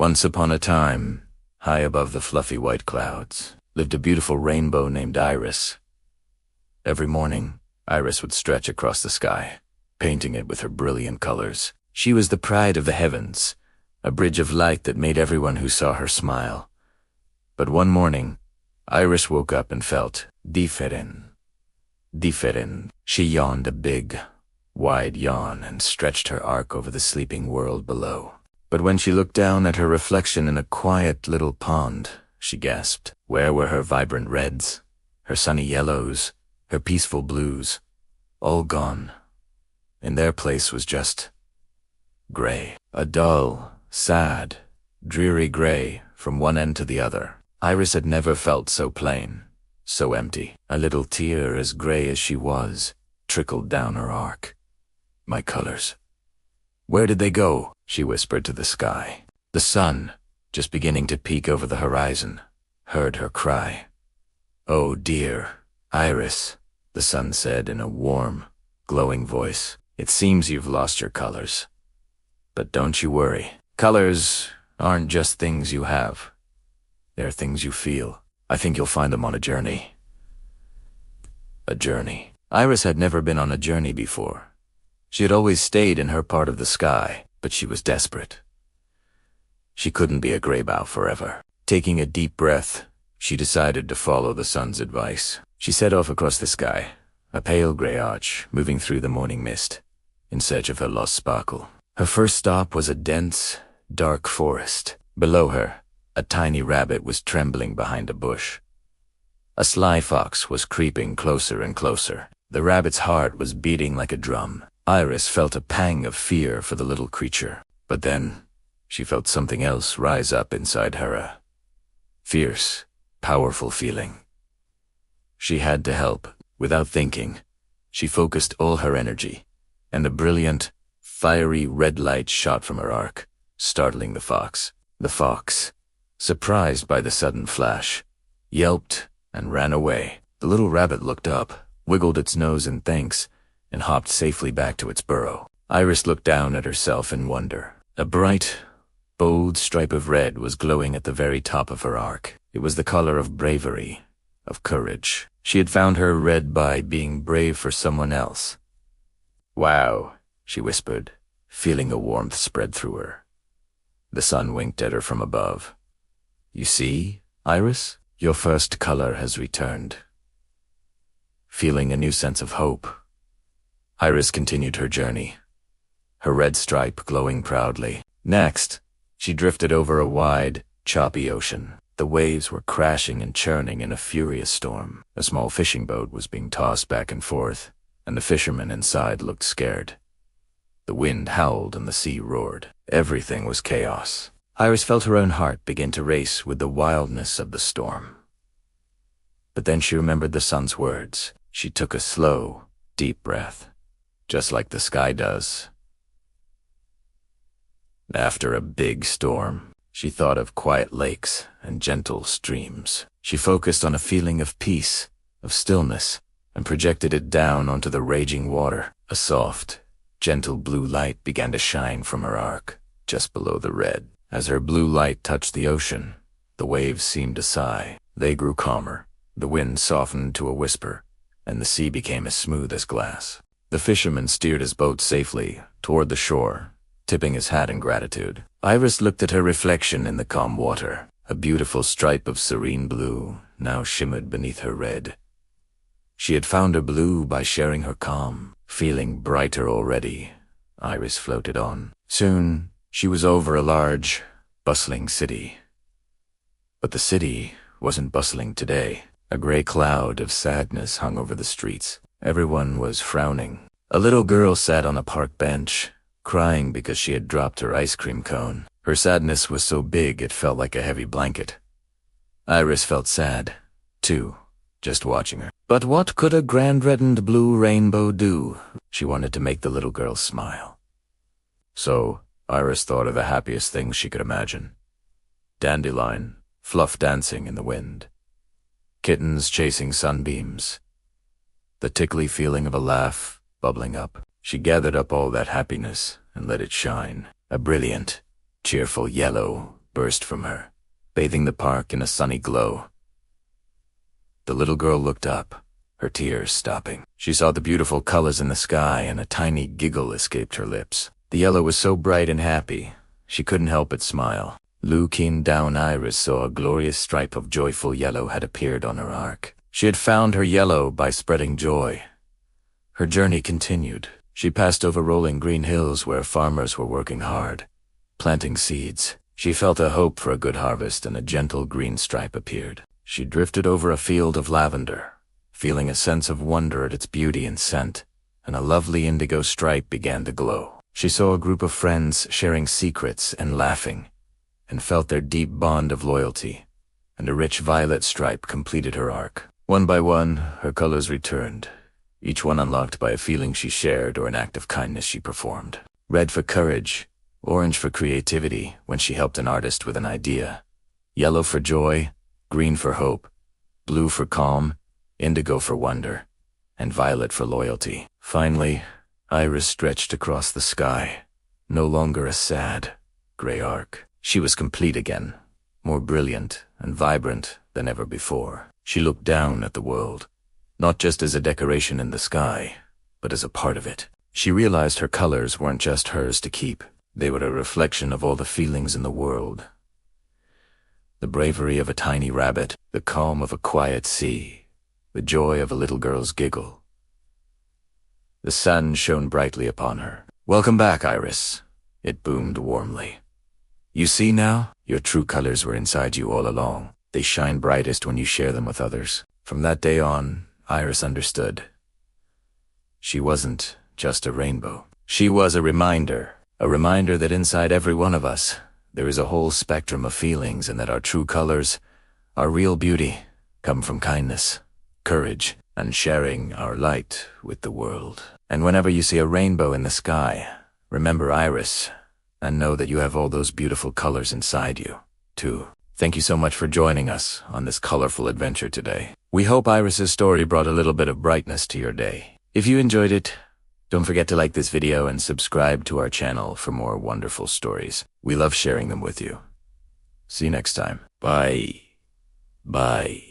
Once upon a time, high above the fluffy white clouds, lived a beautiful rainbow named Iris. Every morning, Iris would stretch across the sky, painting it with her brilliant colors. She was the pride of the heavens, a bridge of light that made everyone who saw her smile. But one morning, Iris woke up and felt different. Different. She yawned a big, wide yawn and stretched her arc over the sleeping world below. But when she looked down at her reflection in a quiet little pond, she gasped. Where were her vibrant reds, her sunny yellows, her peaceful blues? All gone. In their place was just gray. A dull, sad, dreary gray from one end to the other. Iris had never felt so plain, so empty. A little tear, as gray as she was, trickled down her arc. My colors. Where did they go? She whispered to the sky. The sun, just beginning to peek over the horizon, heard her cry. Oh dear, Iris, the sun said in a warm, glowing voice. It seems you've lost your colors. But don't you worry. Colors aren't just things you have. They're things you feel. I think you'll find them on a journey. A journey. Iris had never been on a journey before. She had always stayed in her part of the sky, but she was desperate. She couldn't be a graybow forever. Taking a deep breath, she decided to follow the sun's advice. She set off across the sky, a pale gray arch moving through the morning mist, in search of her lost sparkle. Her first stop was a dense, dark forest. Below her, a tiny rabbit was trembling behind a bush. A sly fox was creeping closer and closer. The rabbit's heart was beating like a drum. Iris felt a pang of fear for the little creature. But then, she felt something else rise up inside her, a fierce, powerful feeling. She had to help. Without thinking, she focused all her energy, and a brilliant, fiery red light shot from her arc, startling the fox. The fox, surprised by the sudden flash, yelped and ran away. The little rabbit looked up, wiggled its nose in thanks, and hopped safely back to its burrow. Iris looked down at herself in wonder. A bright, bold stripe of red was glowing at the very top of her arc. It was the color of bravery, of courage. She had found her red by being brave for someone else. Wow, she whispered, feeling a warmth spread through her. The sun winked at her from above. You see, Iris, your first color has returned. Feeling a new sense of hope, Iris continued her journey, her red stripe glowing proudly. Next, she drifted over a wide, choppy ocean. The waves were crashing and churning in a furious storm. A small fishing boat was being tossed back and forth, and the fishermen inside looked scared. The wind howled and the sea roared. Everything was chaos. Iris felt her own heart begin to race with the wildness of the storm. But then she remembered the sun's words. She took a slow, deep breath, just like the sky does. After a big storm, she thought of quiet lakes and gentle streams. She focused on a feeling of peace, of stillness, and projected it down onto the raging water. A soft, gentle blue light began to shine from her arc, just below the red. As her blue light touched the ocean, the waves seemed to sigh. They grew calmer, the wind softened to a whisper, and the sea became as smooth as glass. The fisherman steered his boat safely toward the shore, tipping his hat in gratitude. Iris looked at her reflection in the calm water. A beautiful stripe of serene blue now shimmered beneath her red. She had found her blue by sharing her calm. Feeling brighter already, Iris floated on. Soon, she was over a large, bustling city. But the city wasn't bustling today. A gray cloud of sadness hung over the streets. Everyone was frowning. A little girl sat on a park bench, crying because she had dropped her ice cream cone. Her sadness was so big it felt like a heavy blanket. Iris felt sad, too, just watching her. But what could a grand red and blue rainbow do? She wanted to make the little girl smile. So, Iris thought of the happiest things she could imagine. Dandelion, fluff dancing in the wind. Kittens chasing sunbeams. The tickly feeling of a laugh bubbling up. She gathered up all that happiness and let it shine. A brilliant, cheerful yellow burst from her, bathing the park in a sunny glow. The little girl looked up, her tears stopping. She saw the beautiful colors in the sky, and a tiny giggle escaped her lips. The yellow was so bright and happy, she couldn't help but smile. Looking down, Iris saw a glorious stripe of joyful yellow had appeared on her arc. She had found her yellow by spreading joy. Her journey continued. She passed over rolling green hills where farmers were working hard, planting seeds. She felt a hope for a good harvest, and a gentle green stripe appeared. She drifted over a field of lavender, feeling a sense of wonder at its beauty and scent, and a lovely indigo stripe began to glow. She saw a group of friends sharing secrets and laughing, and felt their deep bond of loyalty, and a rich violet stripe completed her arc. One by one, her colors returned, each one unlocked by a feeling she shared or an act of kindness she performed. Red for courage, orange for creativity when she helped an artist with an idea, yellow for joy, green for hope, blue for calm, indigo for wonder, and violet for loyalty. Finally, Iris stretched across the sky, no longer a sad, gray arc. She was complete again, more brilliant and vibrant than ever before. She looked down at the world, not just as a decoration in the sky, but as a part of it. She realized her colors weren't just hers to keep. They were a reflection of all the feelings in the world. The bravery of a tiny rabbit, the calm of a quiet sea, the joy of a little girl's giggle. The sun shone brightly upon her. "Welcome back, Iris," it boomed warmly. "You see now? Your true colors were inside you all along. They shine brightest when you share them with others." From that day on, Iris understood. She wasn't just a rainbow. She was a reminder that inside every one of us, there is a whole spectrum of feelings, and that our true colors, our real beauty, come from kindness, courage, and sharing our light with the world. And whenever you see a rainbow in the sky, remember Iris, and know that you have all those beautiful colors inside you, too. Thank you so much for joining us on this colorful adventure today. We hope Iris's story brought a little bit of brightness to your day. If you enjoyed it, don't forget to like this video and subscribe to our channel for more wonderful stories. We love sharing them with you. See you next time. Bye. Bye.